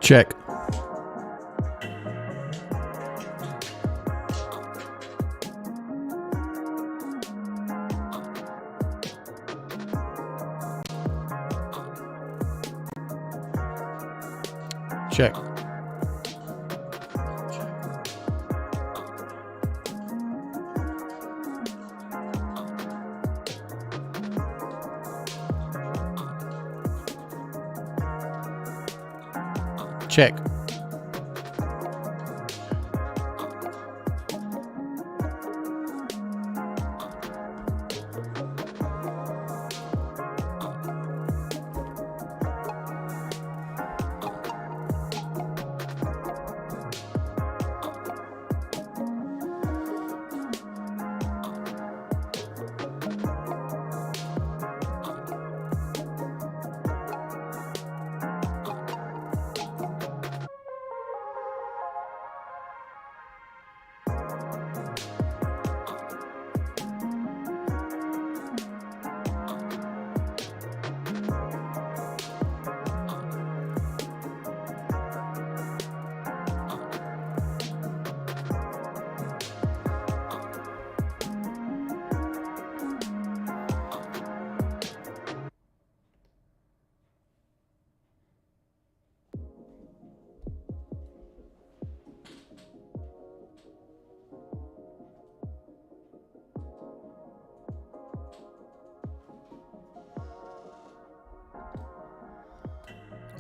Check. Check. Check.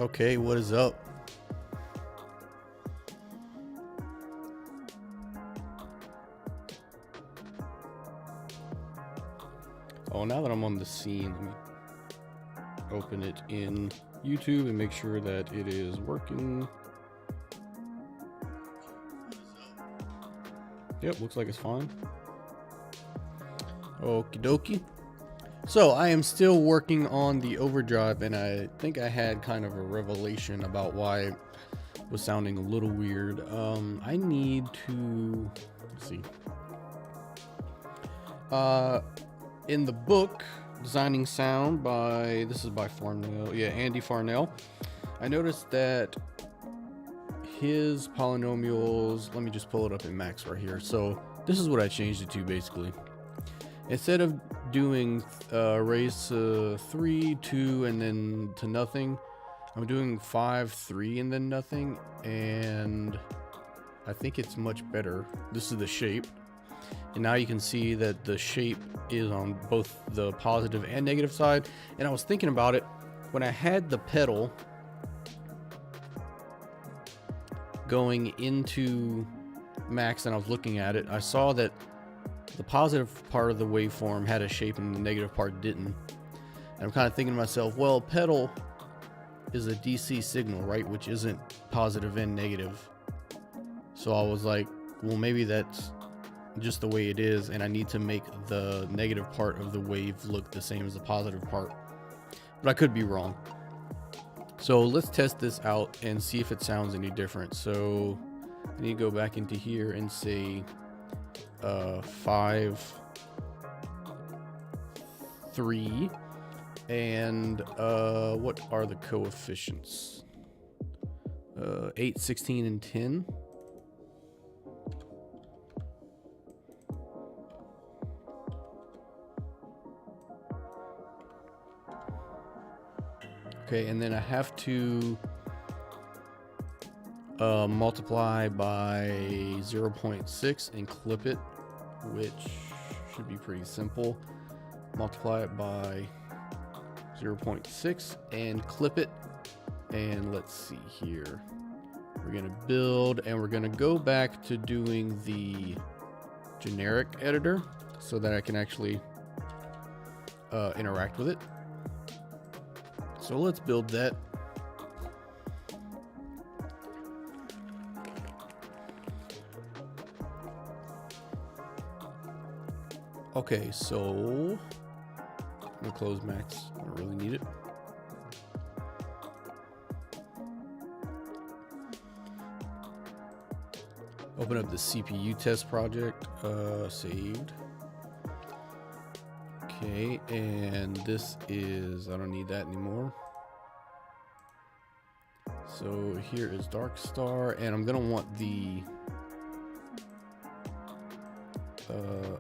Okay, what is up? Oh, now that I'm on the scene, let me open it in YouTube and make sure that it is working. Yep, looks like it's fine. Okie dokie. So I am still working on the Overdrive, and I think I had kind of a revelation about why it was sounding a little weird. I need to, let's see. In the book, Designing Sound this is by Farnell, Andy Farnell. I noticed that his polynomials, let me just pull it up in Max right here. So this is what I changed it to basically. Instead of doing raised to 3, 2, and then to nothing, I'm doing 5, 3, and then nothing, and I think it's much better. This is the shape, and now you can see that the shape is on both the positive and negative side. And I was thinking about it when I had the pedal going into Max and I was looking at it, I saw that the positive part of the waveform had a shape and the negative part didn't. And I'm kind of thinking to myself, well, pedal is a DC signal, right? Which isn't positive and negative. So I was like, well, maybe that's just the way it is, and I need to make the negative part of the wave look the same as the positive part. But I could be wrong. So let's test this out and see if it sounds any different. So I need to go back into here and say 5, 3, and what are the coefficients? 8, 16, and 10. Okay, and then I have to multiply by 0.6 and clip it, which should be pretty simple. Multiply it by 0.6 and clip it. And let's see here. We're going to build, and we're going to go back to doing the generic editor so that I can actually interact with it. So let's build that. Okay, so I'm gonna close max. I don't really need it. Open up the CPU test project. Saved. Okay, and this is, I don't need that anymore. So here is Dark Star, and I'm gonna want the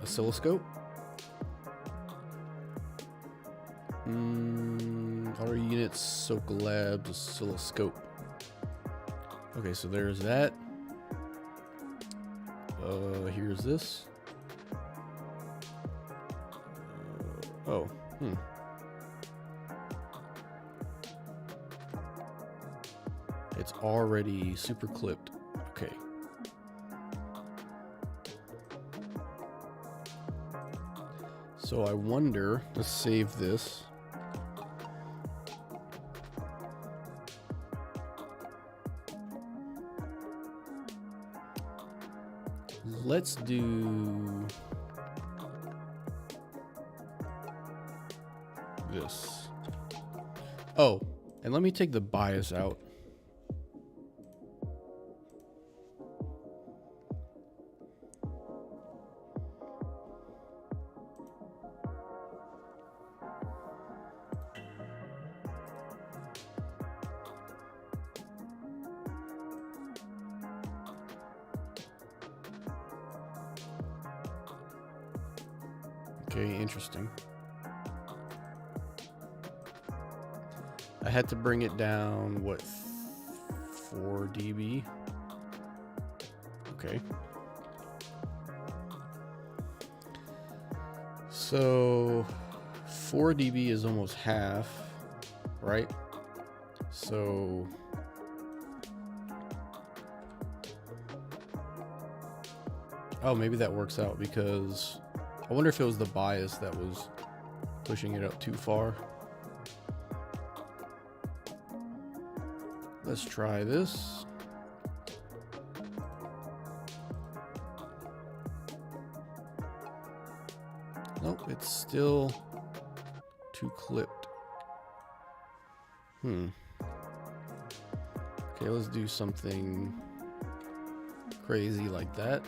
oscilloscope. Auto units, Soka Labs, oscilloscope. Okay, so there's that. Here's this. It's already super clipped. Okay. So I wonder, let's save this. Let's do this. Oh, and let me take the bias out. Okay, interesting. I had to bring it down, what, 4 dB? Okay. So 4 dB is almost half, right? So oh, maybe that works out, because I wonder if it was the bias that was pushing it up too far. Let's try this. Nope, it's still too clipped. Okay, let's do something crazy like that.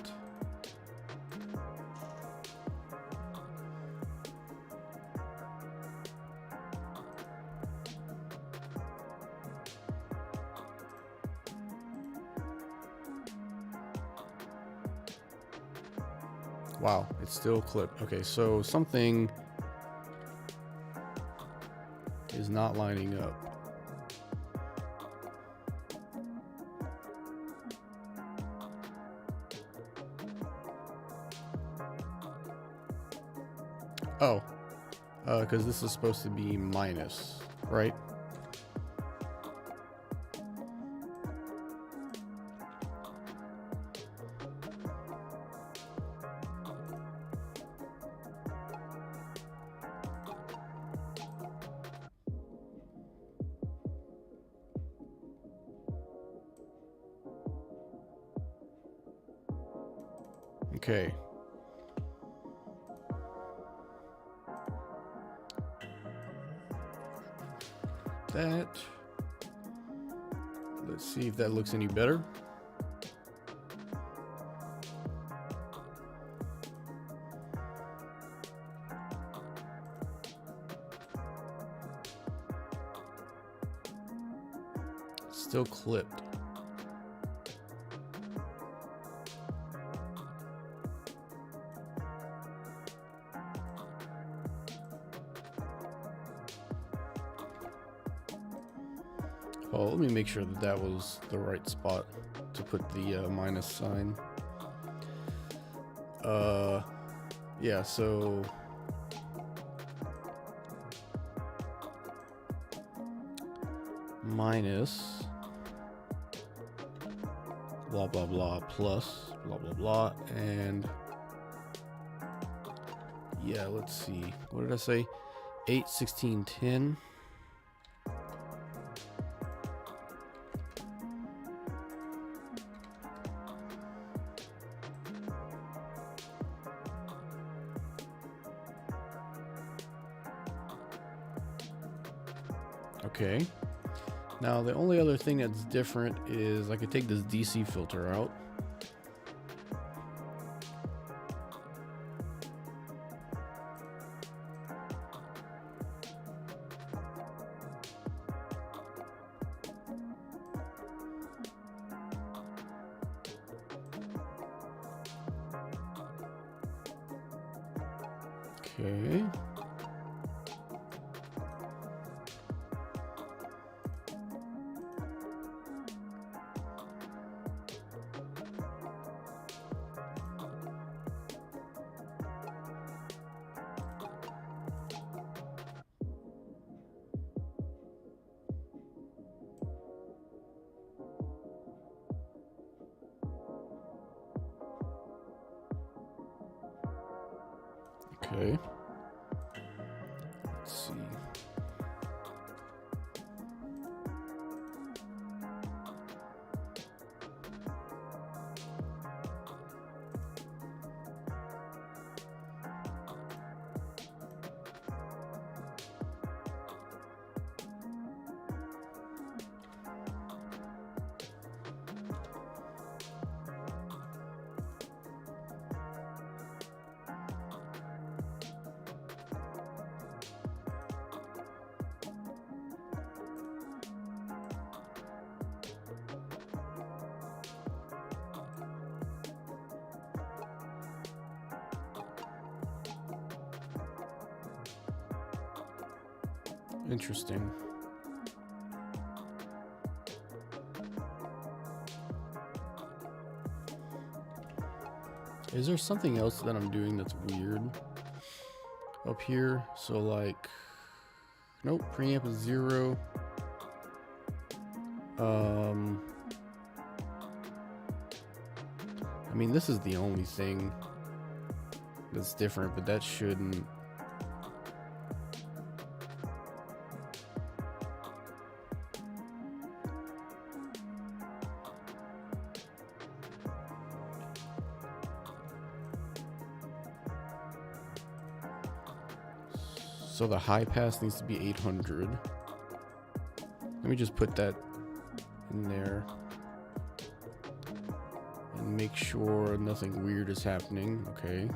Wow, it's still clipped. Okay, so something is not lining up. Oh, because this is supposed to be minus, right? Okay. That. Let's see if that looks any better. Still clipped. Well, let me make sure that that was the right spot to put the minus sign. Yeah, so minus blah blah blah plus blah blah blah, and yeah, let's see, what did I say? 8, 16, 10. Okay. Now the only other thing that's different is I could take this DC filter out. Okay. Okay. Let's see. Interesting. Is there something else that I'm doing that's weird up here? So like, nope, preamp is 0. I mean, this is the only thing that's different, but that shouldn't. So the high pass needs to be 800. Let me just put that in there and make sure nothing weird is happening. Okay.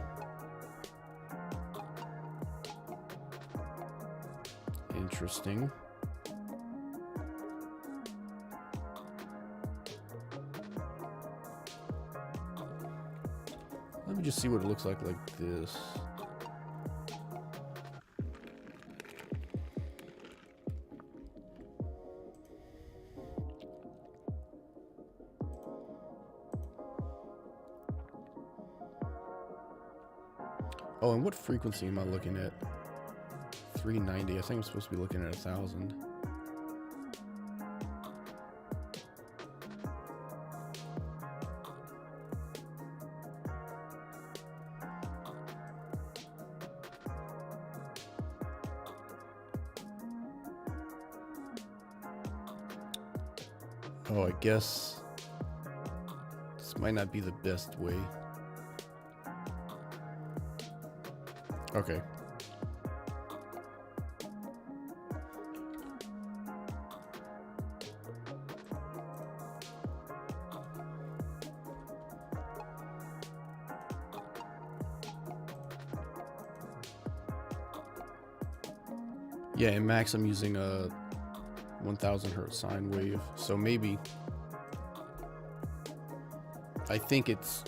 Interesting. Let me just see what it looks like this. Oh, and what frequency am I looking at? 390. I think I'm supposed to be looking at 1,000. Oh, I guess this might not be the best way. Okay. Yeah, in max I'm using a 1000 hertz sine wave, so maybe I think it's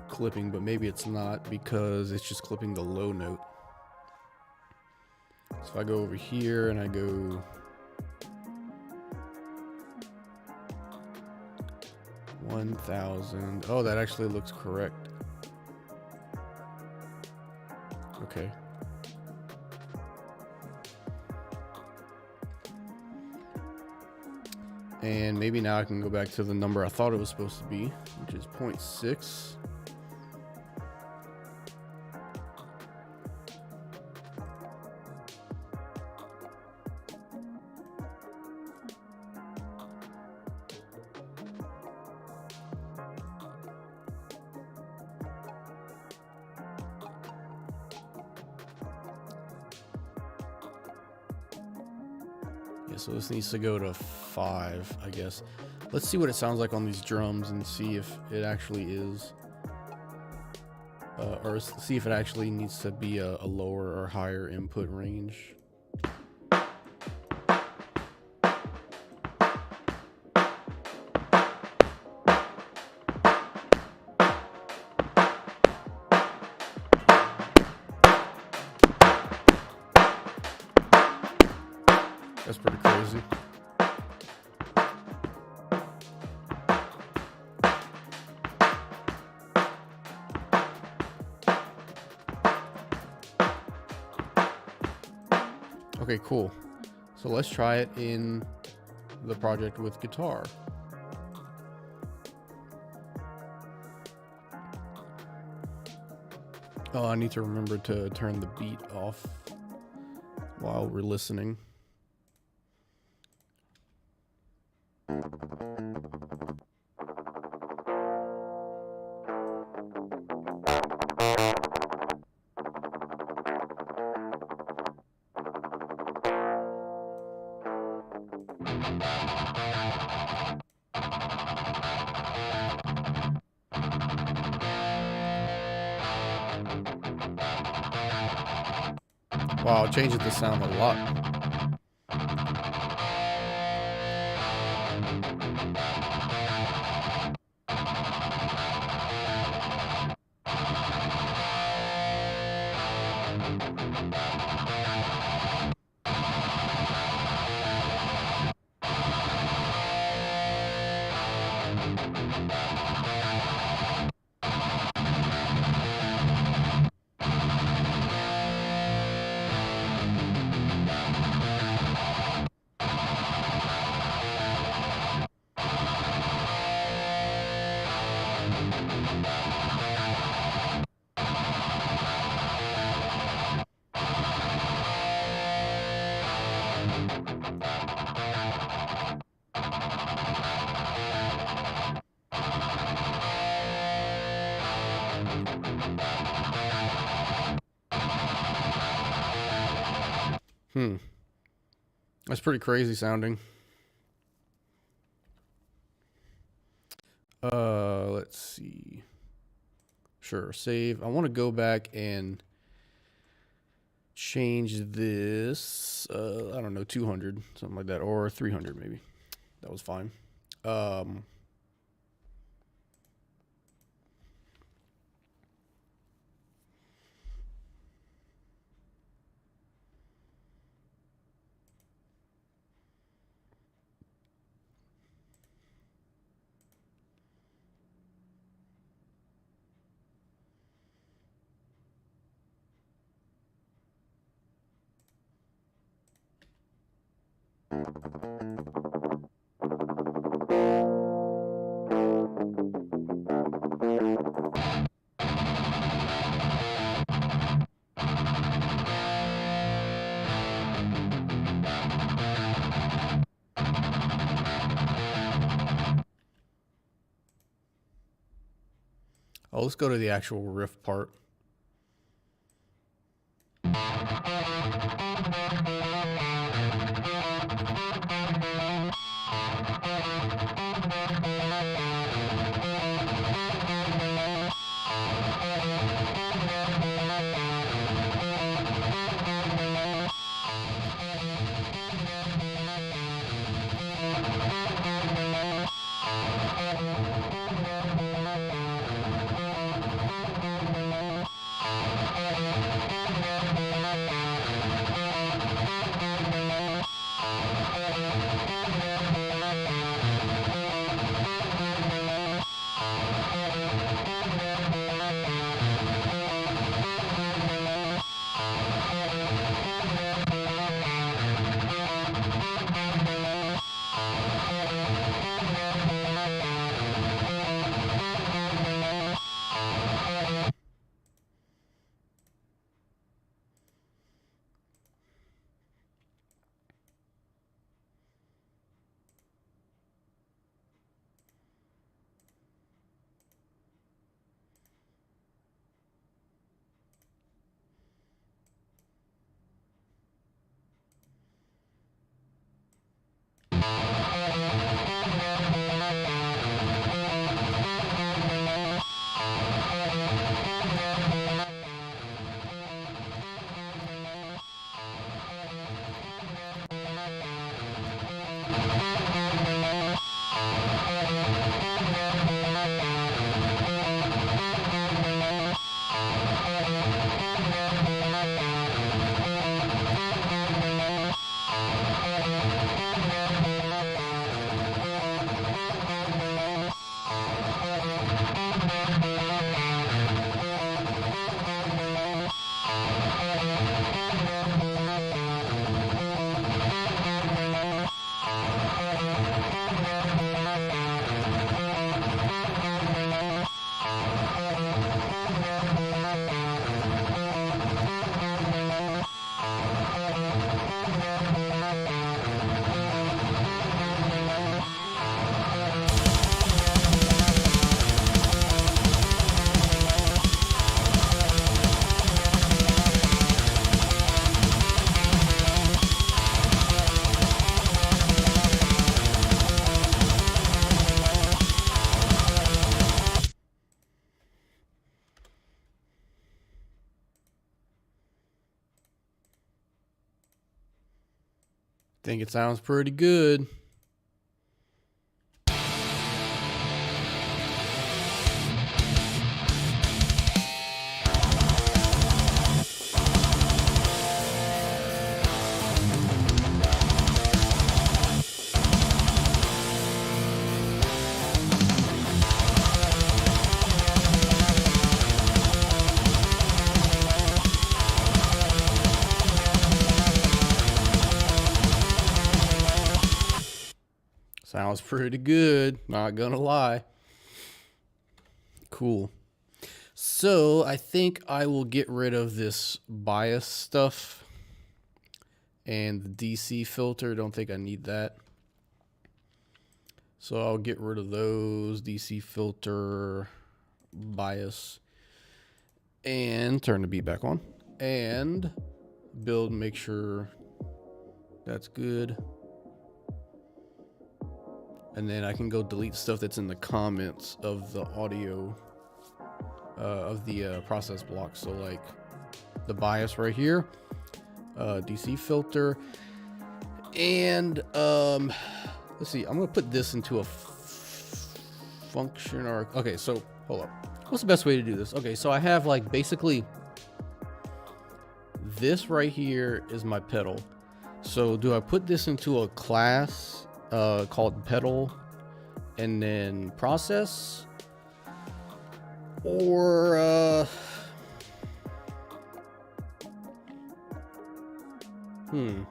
clipping, but maybe it's not because it's just clipping the low note. So if I go over here and I go 1000, oh, that actually looks correct. Okay. And maybe now I can go back to the number I thought it was supposed to be, which is 0.6. Yeah, so this needs to go to 5, I guess. Let's see what it sounds like on these drums and see if it actually is, or see if it actually needs to be a lower or higher input range. That's pretty crazy. Okay, cool. So let's try it in the project with guitar. Oh, I need to remember to turn the beat off while we're listening. Wow, it changes the sound a lot. That's pretty crazy sounding. Let's see. Sure, save. I want to go back and change this. I don't know, 200, something like that, or 300 maybe. That was fine. Oh, let's go to the actual riff part. Think it sounds pretty good. Sounds pretty good, not gonna lie. Cool. So I think I will get rid of this bias stuff and the DC filter. Don't think I need that. So I'll get rid of those, DC filter, bias, and turn the beat back on. And build, make sure that's good. And then I can go delete stuff that's in the comments of the audio of the process block. So like the bias right here, DC filter, and let's see, I'm gonna put this into a function. Or okay, so hold up, what's the best way to do this? Okay, so I have like basically this right here is my pedal. So do I put this into a class called pedal and then process, or hmm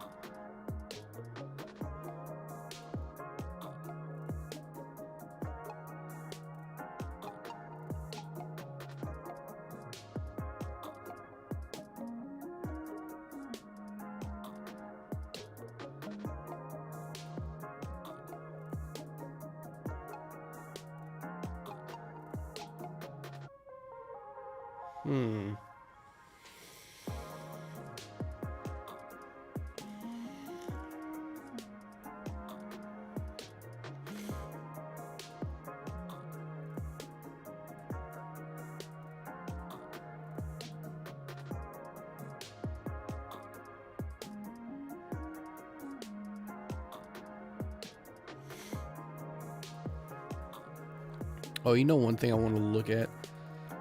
Oh, you know, one thing I want to look at.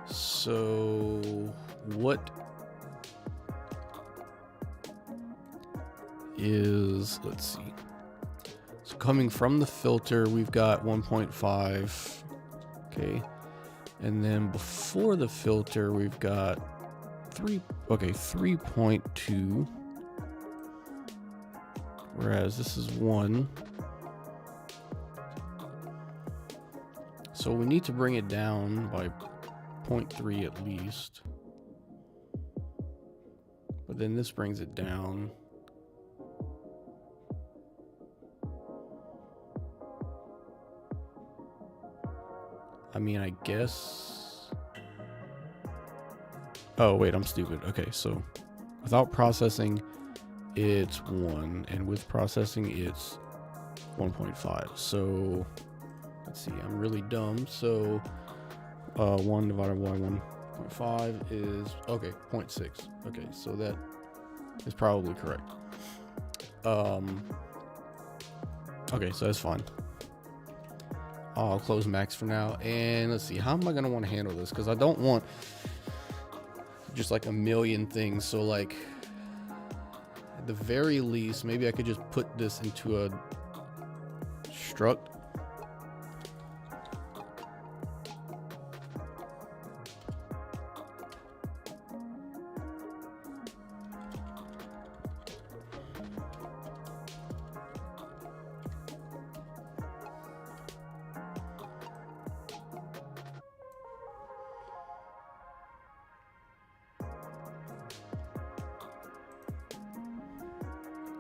So what is, let's see. So coming from the filter, we've got 1.5. Okay. And then before the filter, we've got 3.2. Whereas this is 1. So we need to bring it down by 0.3 at least. But then this brings it down. I mean, I guess. Oh, wait, I'm stupid. Okay, so without processing, it's 1. And with processing, it's 1.5. So let's see, I'm really dumb. So 1 divided by 1.5 is, okay, 0.6. Okay, so that is probably correct. Okay, so that's fine. I'll close max for now. And let's see, how am I going to want to handle this? Because I don't want just like a million things. So like at the very least, maybe I could just put this into a struct.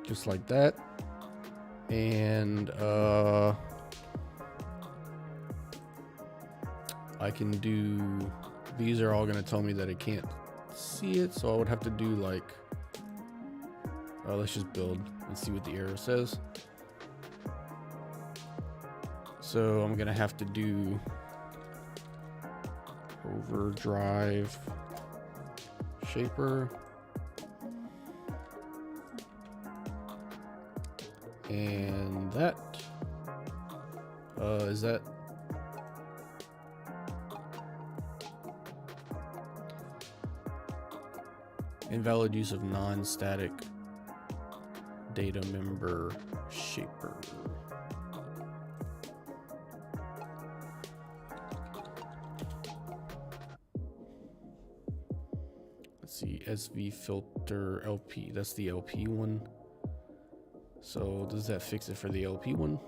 Just like that. And I can do, these are all going to tell me that I can't see it, so I would have to do like, let's just build and see what the error says. So I'm going to have to do Overdrive shaper. And that is that invalid use of non-static data member shaper. Let's see, SV filter LP. That's the LP one. So does that fix it for the LP one?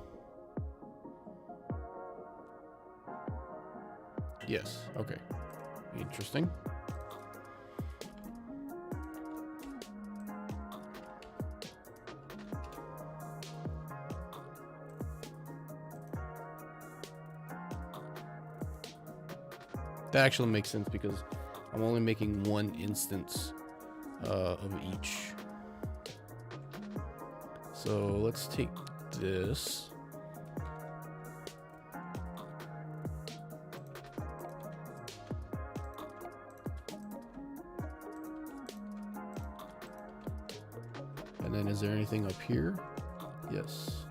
Yes. Okay. Interesting. That actually makes sense because I'm only making one instance of each. So let's take this. And then is there anything up here? Yes.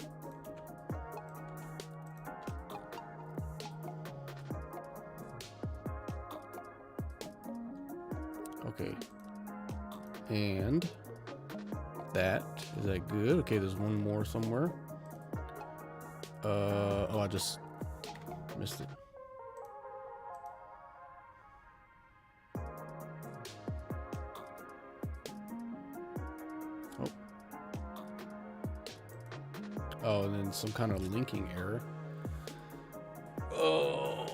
Okay. And that, is that good? Okay, there's one more somewhere. Oh, I just missed it. Oh. Oh, and then some kind of linking error. Oh.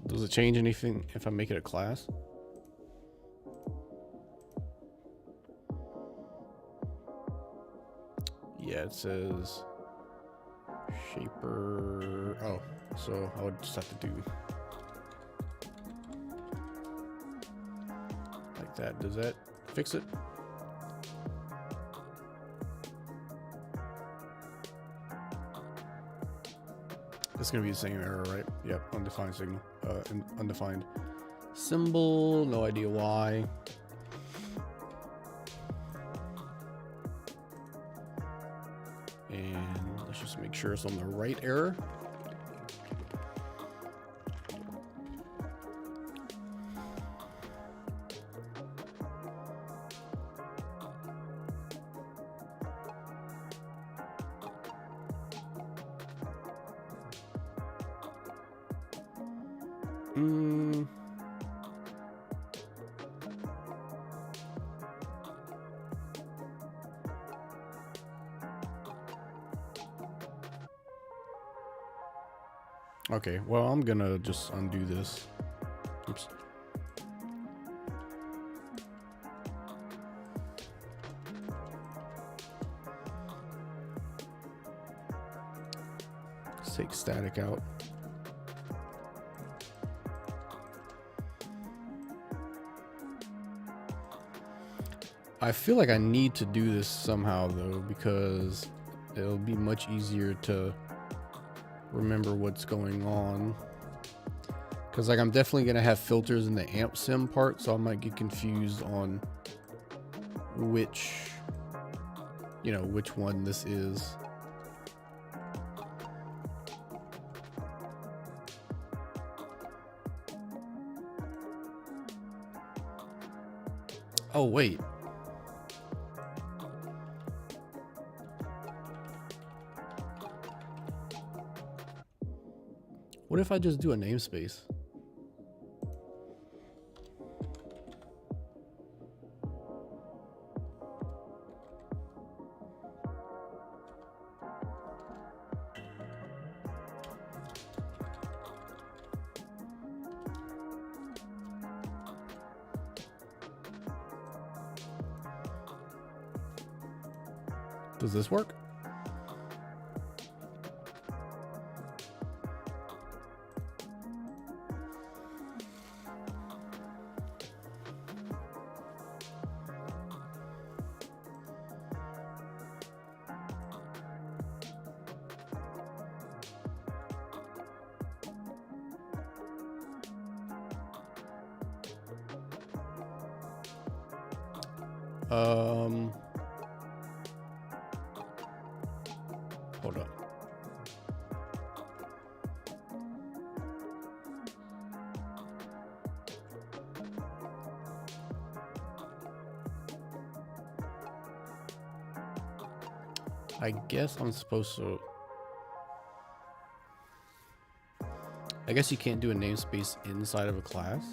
Does it change anything if I make it a class? Yeah, it says shaper. Oh, so I would just have to do like that. Does that fix it? It's gonna be the same error, right? Yep, undefined signal, undefined symbol, no idea why. And let's just make sure it's on the right error. Okay, well, I'm gonna just undo this. Oops. Let's take static out. I feel like I need to do this somehow though, because it'll be much easier to remember what's going on. Because like I'm definitely gonna have filters in the amp sim part, so I might get confused on which, you know, which one this is. Oh wait. What if I just do a namespace? Does this work? Hold up. I guess I'm supposed to... I guess you can't do a namespace inside of a class.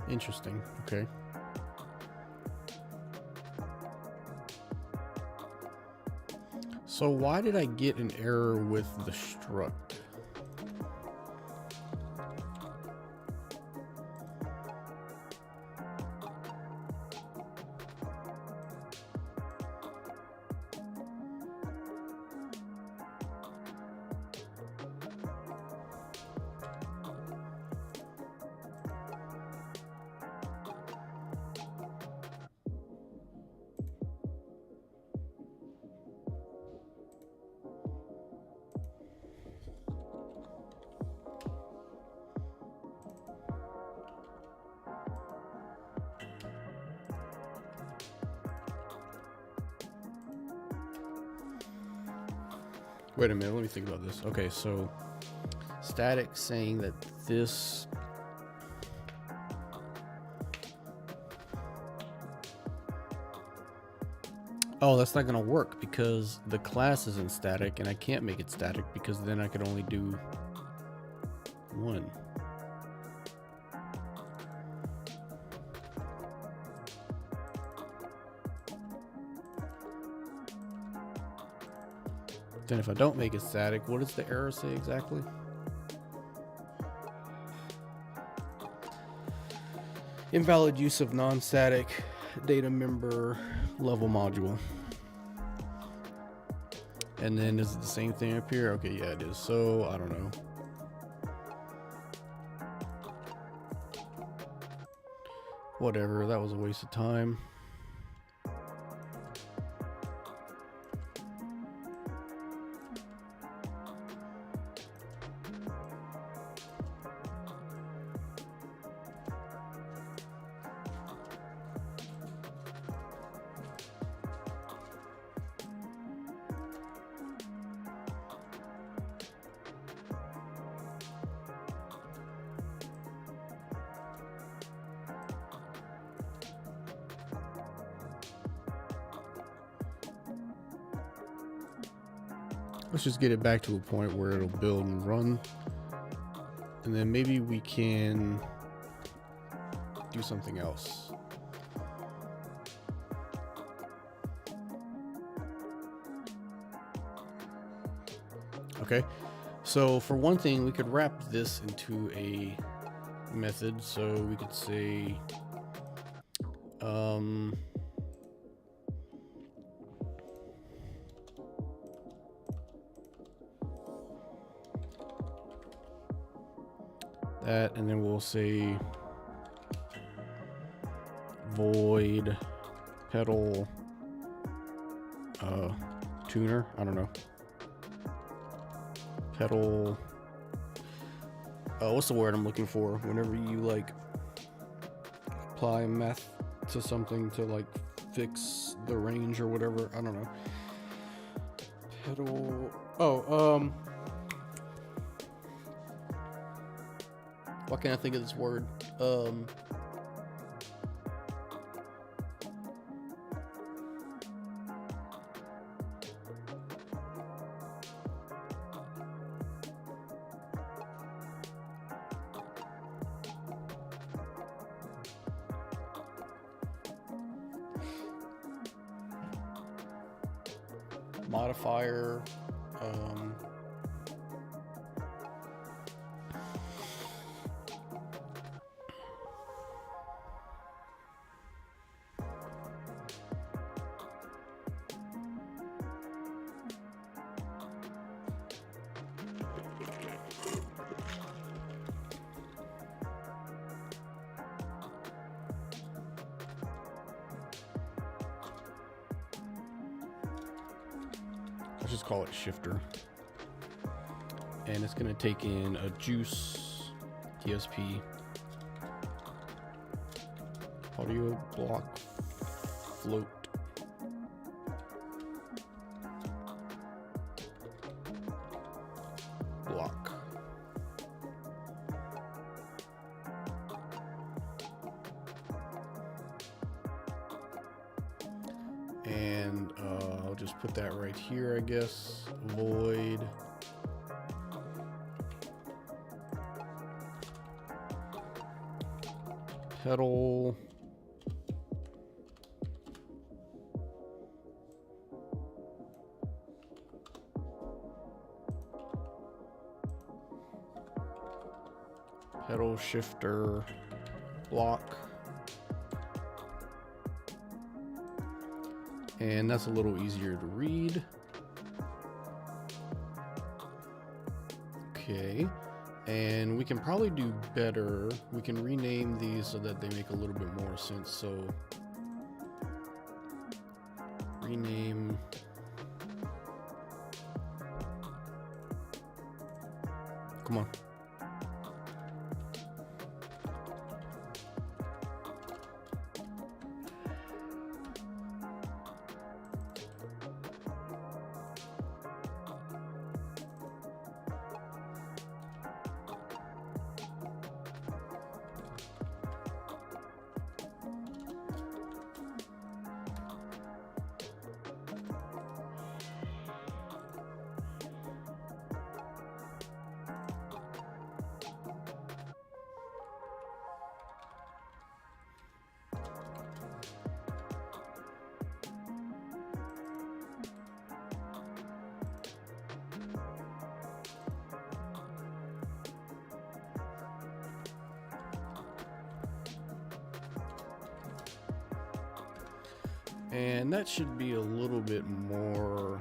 Interesting. Okay. So why did I get an error with the struct? Wait a minute, let me think about this. Okay, so static saying that this oh, that's not gonna work because the class isn't static and I can't make it static because then I could only do one. Then if I don't make it static, what does the error say exactly? Invalid use of non-static data member level module. And then is it the same thing up here? Okay, yeah, it is. So I don't know. Whatever, that was a waste of time. Let's just get it back to a point where it'll build and run. And then maybe we can do something else. Okay, so for one thing, we could wrap this into a method. So we could say, that, and then we'll say void pedal tuner. I don't know. Pedal. What's the word I'm looking for? Whenever you like apply math to something to like fix the range or whatever. I don't know. Pedal. Oh, why can't I think of this word? Modifier. Let's just call it shifter. And it's going to take in a juice DSP audio block float. Block. And I'll just put that right here, I guess. Void pedal pedal shifter block. And that's a little easier to read. Okay, and we can probably do better. We can rename these so that they make a little bit more sense. So rename come on. And that should be a little bit more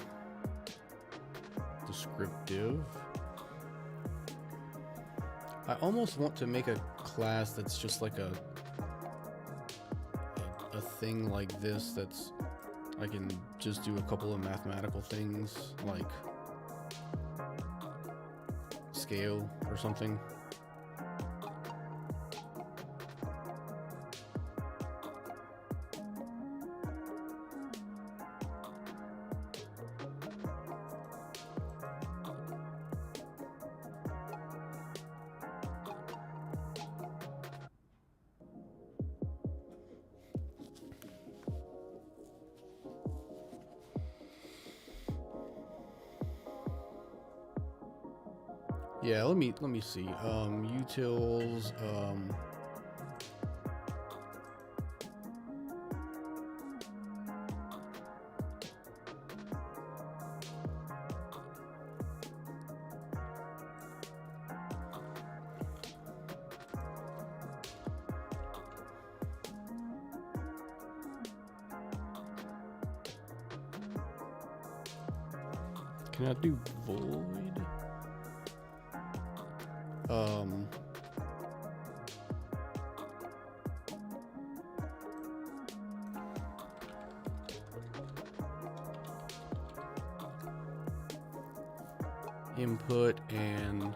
descriptive. I almost want to make a class that's just like a thing like this, that's I can just do a couple of mathematical things like scale or something. Yeah, let me see. Utils, can I do void? Input and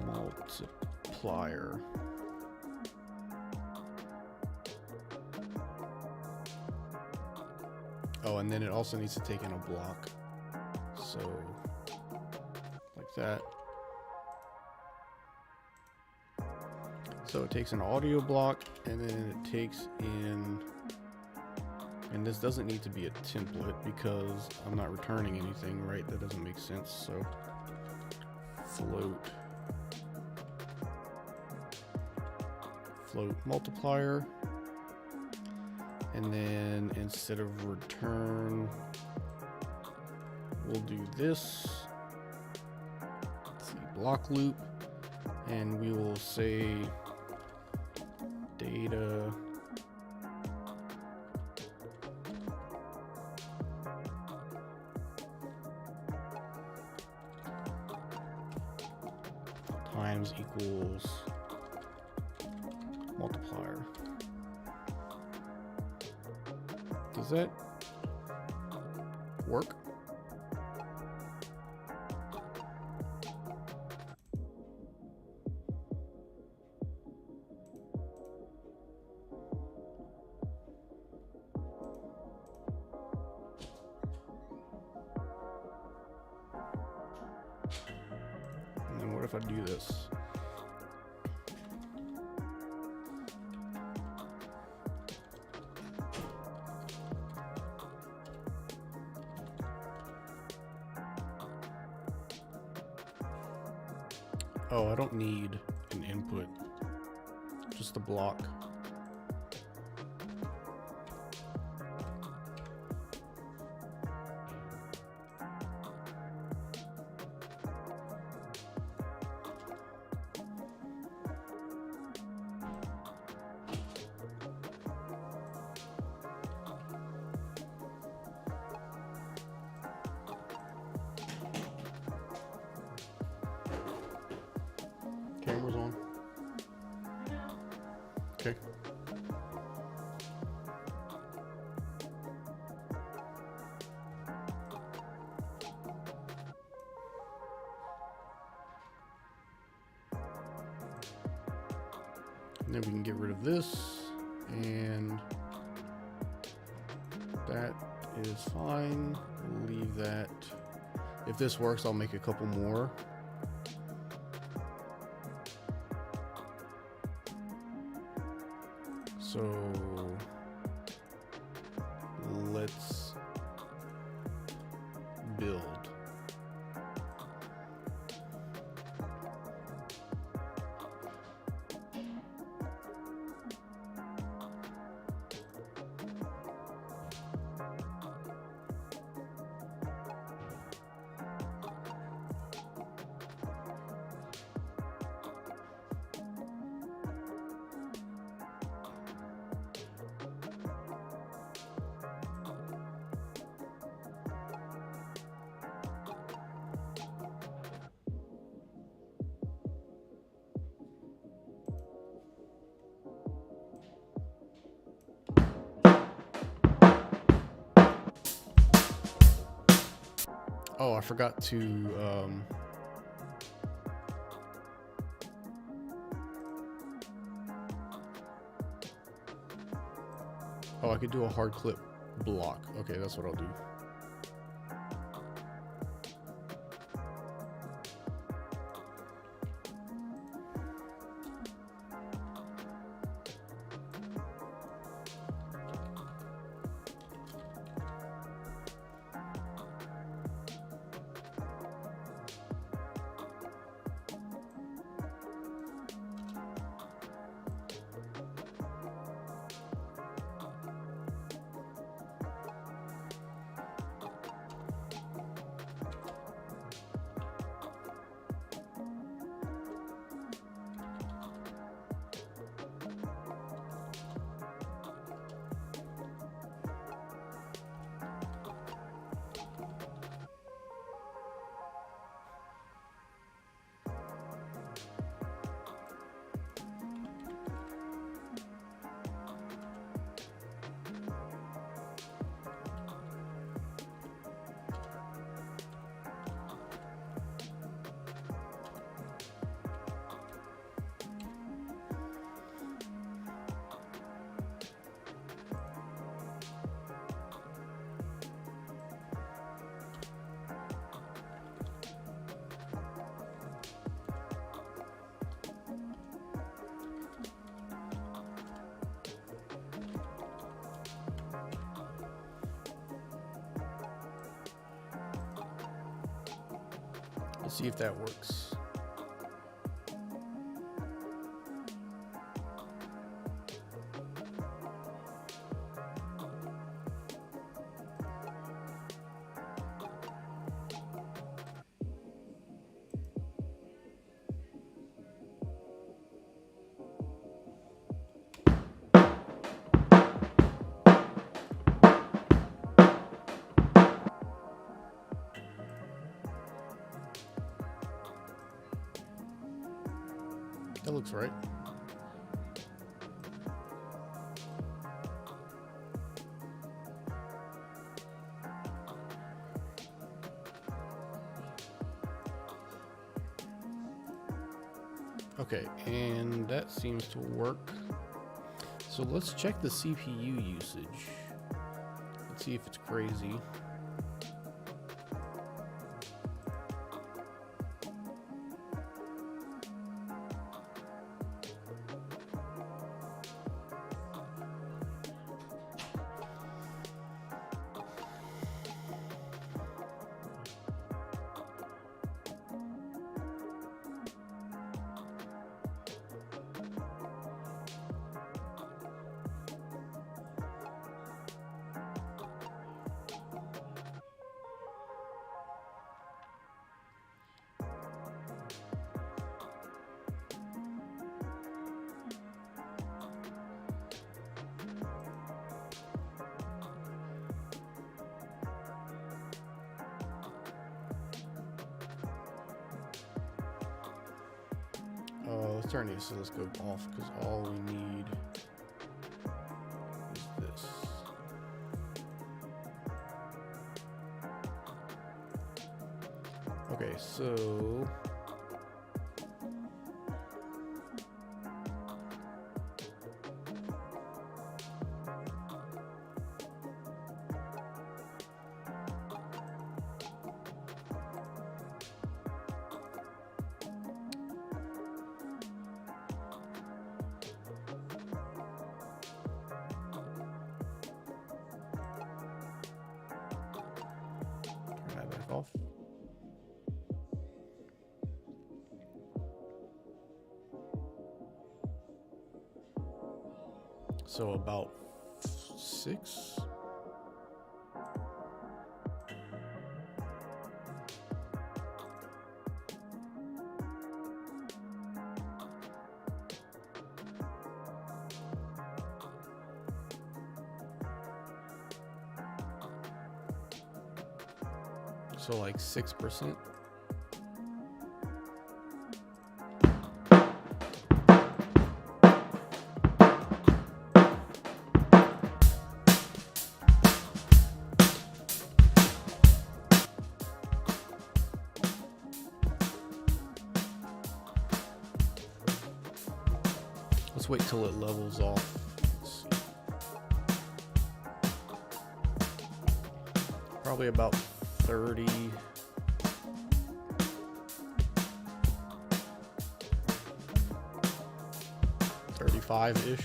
multiplier. Oh, and then it also needs to take in a block. So, like that. So it takes an audio block, and then it takes in, and this doesn't need to be a template because I'm not returning anything, right? That doesn't make sense. So float multiplier, and then instead of return, we'll do this. Let's see, block loop, and we will say data times equals multiplier. Does that work? And then what if I do this? Oh, I don't need an input, just a block. Camera's on. Okay. And then we can get rid of this, and that is fine. We'll leave that. If this works, I'll make a couple more. So let's build. Oh, I forgot to oh, I could do a hard clip block. Okay, that's what I'll do. Let's see if that works. That looks right. Okay, and that seems to work. So let's check the CPU usage. Let's see if it's crazy. Let's turn the oscilloscope off because all we need is this. Okay, so off. So about 6. So like 6%. Let's wait till it levels off. Let's see. Probably about 30. 35-ish.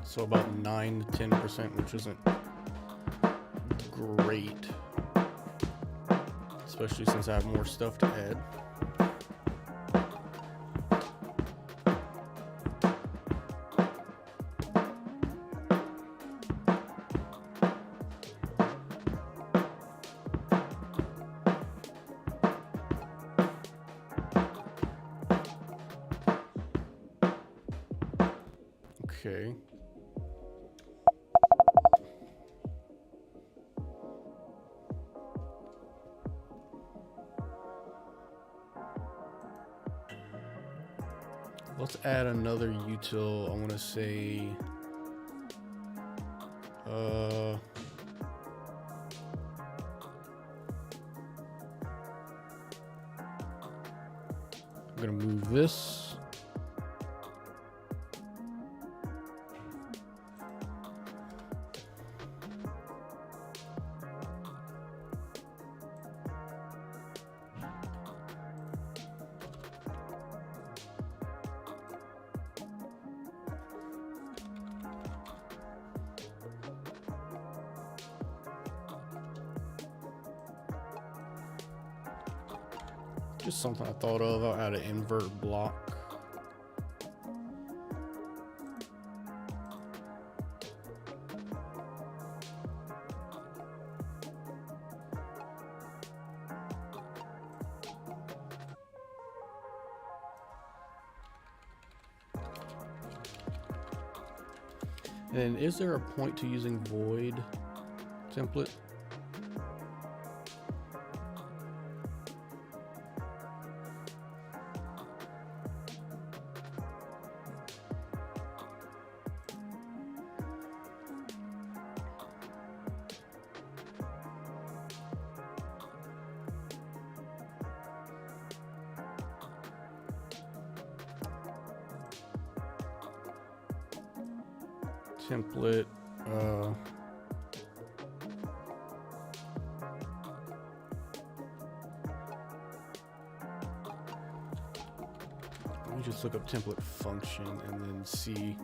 So about 9 to 10%, which isn't great, especially since I have more stuff to add. Okay. Let's add another util. I want to say, I'm gonna move this. Just something I thought of. I'll add an invert block. And is there a point to using void template? Template, let me just look up template function and then see.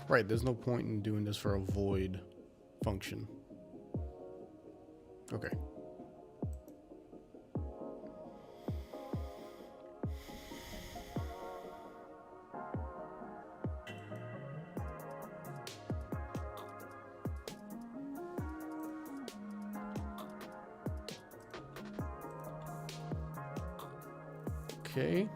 Right, there's no point in doing this for a void function. Okay. Okay.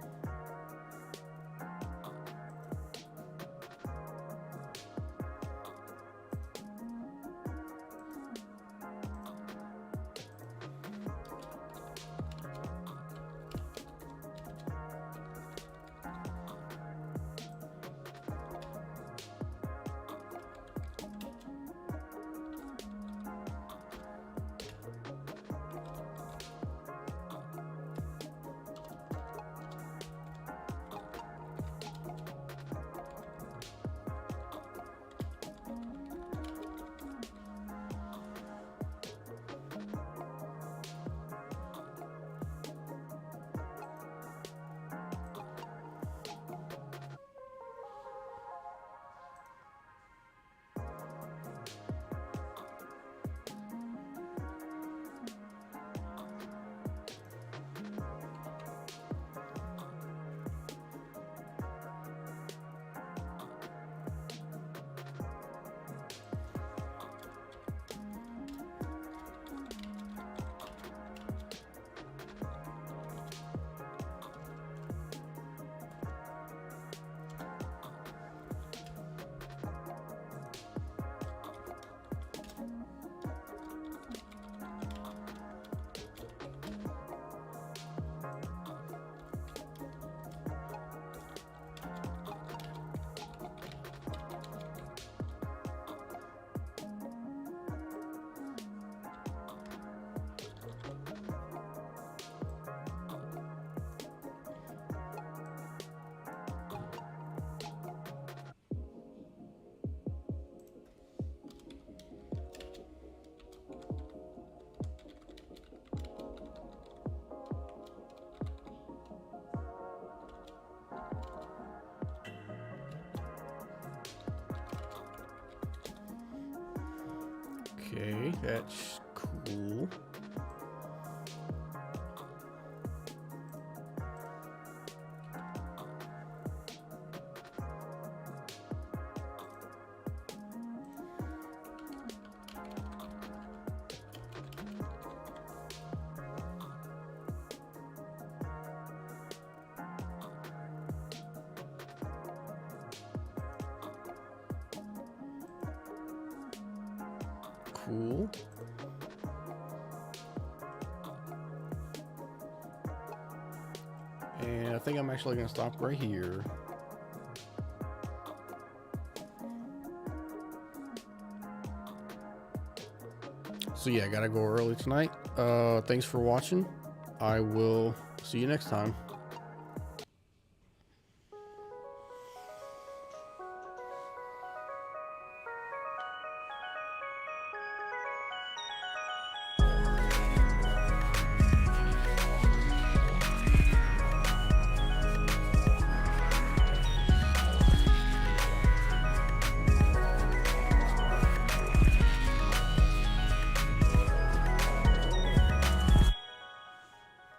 That's cool. Cool. And I think I'm actually going to stop right here. So yeah, I gotta go early tonight. Thanks for watching. I will see you next time.